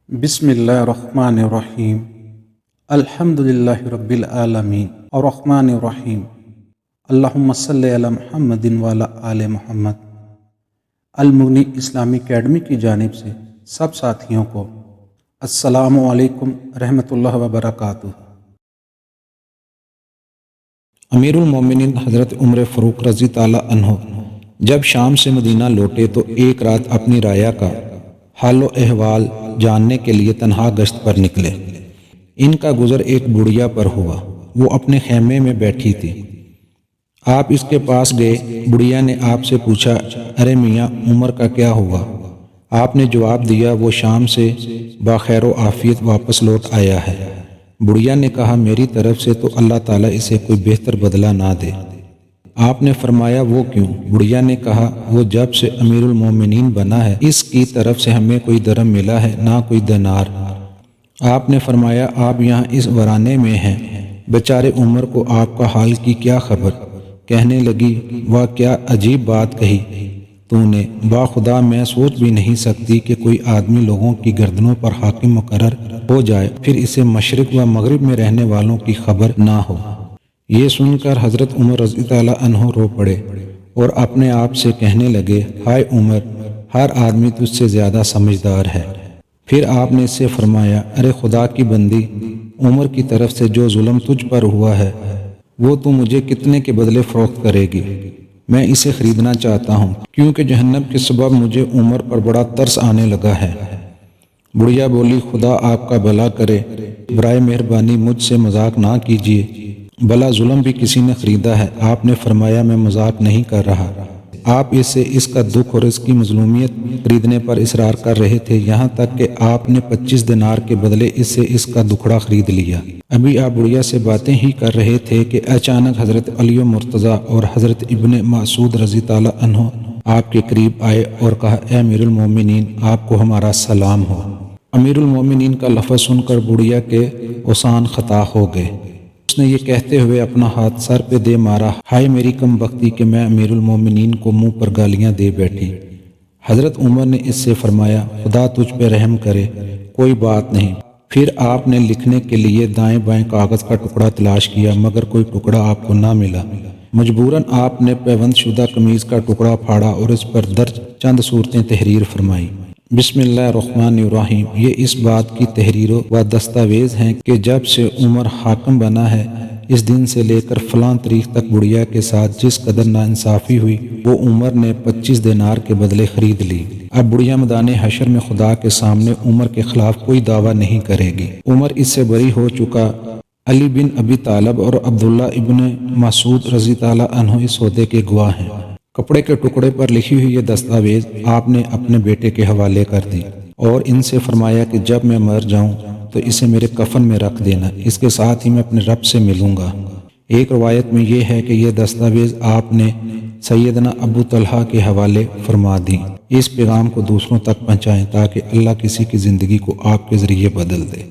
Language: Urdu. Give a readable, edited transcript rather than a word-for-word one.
بسم اللہ الرحمن الرحیم الحمدللہ رب العالمین الرحمن الرحیم اللہم صلی علی محمد وعلی آل محمد۔ المغنی اسلامی اکیڈمی کی جانب سے سب ساتھیوں کو السلام علیکم رحمۃ اللہ وبرکاتہ۔ امیر المومنین حضرت عمر فاروق رضی تعالیٰ عنہ جب شام سے مدینہ لوٹے تو ایک رات اپنی رعایا کا حال و احوال جاننے کے لیے تنہا گشت پر نکلے۔ ان کا گزر ایک بڑھیا پر ہوا، وہ اپنے خیمے میں بیٹھی تھی۔ آپ اس کے پاس گئے۔ بڑھیا نے آپ سے پوچھا، ارے میاں عمر کا کیا ہوا؟ آپ نے جواب دیا، وہ شام سے باخیر و عافیت واپس لوٹ آیا ہے۔ بڑھیا نے کہا، میری طرف سے تو اللہ تعالیٰ اسے کوئی بہتر بدلہ نہ دے۔ آپ نے فرمایا، وہ کیوں؟ بڑھیا نے کہا، وہ جب سے امیر المومنین بنا ہے اس کی طرف سے ہمیں کوئی درم ملا ہے نہ کوئی دینار۔ آپ نے فرمایا، آپ یہاں اس ورانے میں ہیں، بیچارے عمر کو آپ کا حال کی کیا خبر؟ کہنے لگی، واہ کیا عجیب بات کہی تو نے، با خدا میں سوچ بھی نہیں سکتی کہ کوئی آدمی لوگوں کی گردنوں پر حاکم مقرر ہو جائے پھر اسے مشرق و مغرب میں رہنے والوں کی خبر نہ ہو۔ یہ سن کر حضرت عمر رضی تعالیٰ عنہ رو پڑے اور اپنے آپ سے کہنے لگے، ہائے عمر، ہر آدمی تجھ سے زیادہ سمجھدار ہے۔ پھر آپ نے اس سے فرمایا، ارے خدا کی بندی، عمر کی طرف سے جو ظلم تجھ پر ہوا ہے وہ تو مجھے کتنے کے بدلے فروخت کرے گی؟ میں اسے خریدنا چاہتا ہوں، کیونکہ جہنم کے سبب مجھے عمر پر بڑا ترس آنے لگا ہے۔ بڑھیا بولی، خدا آپ کا بھلا کرے، برائے مہربانی مجھ سے مذاق نہ کیجیے، بھلا ظلم بھی کسی نے خریدا ہے؟ آپ نے فرمایا، میں مذاق نہیں کر رہا۔ آپ اس سے اس کا دکھ اور اس کی مظلومیت خریدنے پر اصرار کر رہے تھے، یہاں تک کہ آپ نے 25 دینار کے بدلے اس سے اس کا دکھڑا خرید لیا۔ ابھی آپ بڑھیا سے باتیں ہی کر رہے تھے کہ اچانک حضرت علی مرتضیٰ اور حضرت ابن مسعود رضی تعالیٰ عنہ آپ کے قریب آئے اور کہا، اے امیر المومنین، آپ کو ہمارا سلام ہو۔ امیر المومنین کا لفظ سن کر بڑھیا کے اوسان خطا ہو گئے۔ اس نے یہ کہتے ہوئے اپنا ہاتھ سر پہ دے مارا، ہائے میری کم بختی کہ میں امیر المومنین کو منہ پر گالیاں دے بیٹھی۔ حضرت عمر نے اس سے فرمایا، خدا تجھ پہ رحم کرے، کوئی بات نہیں۔ پھر آپ نے لکھنے کے لیے دائیں بائیں کاغذ کا ٹکڑا تلاش کیا مگر کوئی ٹکڑا آپ کو نہ ملا۔ مجبوراً آپ نے پیوند شدہ قمیض کا ٹکڑا پھاڑا اور اس پر درج چند صورتیں تحریر فرمائی۔ بسم اللہ الرحمن الرحیم۔ یہ اس بات کی تحریر و دستاویز ہیں کہ جب سے عمر حاکم بنا ہے اس دن سے لے کر فلاں تاریخ تک بڑھیا کے ساتھ جس قدر ناانصافی ہوئی وہ عمر نے 25 دینار کے بدلے خرید لی۔ اب بڑھیا میدان حشر میں خدا کے سامنے عمر کے خلاف کوئی دعویٰ نہیں کرے گی۔ عمر اس سے بری ہو چکا۔ علی بن ابی طالب اور عبداللہ ابن مسعود رضی تعالیٰ عنہ اس سودے کے گواہ ہیں۔ کپڑے کے ٹکڑے پر لکھی ہوئی یہ دستاویز آپ نے اپنے بیٹے کے حوالے کر دی اور ان سے فرمایا کہ جب میں مر جاؤں تو اسے میرے کفن میں رکھ دینا، اس کے ساتھ ہی میں اپنے رب سے ملوں گا۔ ایک روایت میں یہ ہے کہ یہ دستاویز آپ نے سیدنا ابو طلحہ کے حوالے فرما دی۔ اس پیغام کو دوسروں تک پہنچائیں تاکہ اللہ کسی کی زندگی کو آپ کے ذریعے بدل دے۔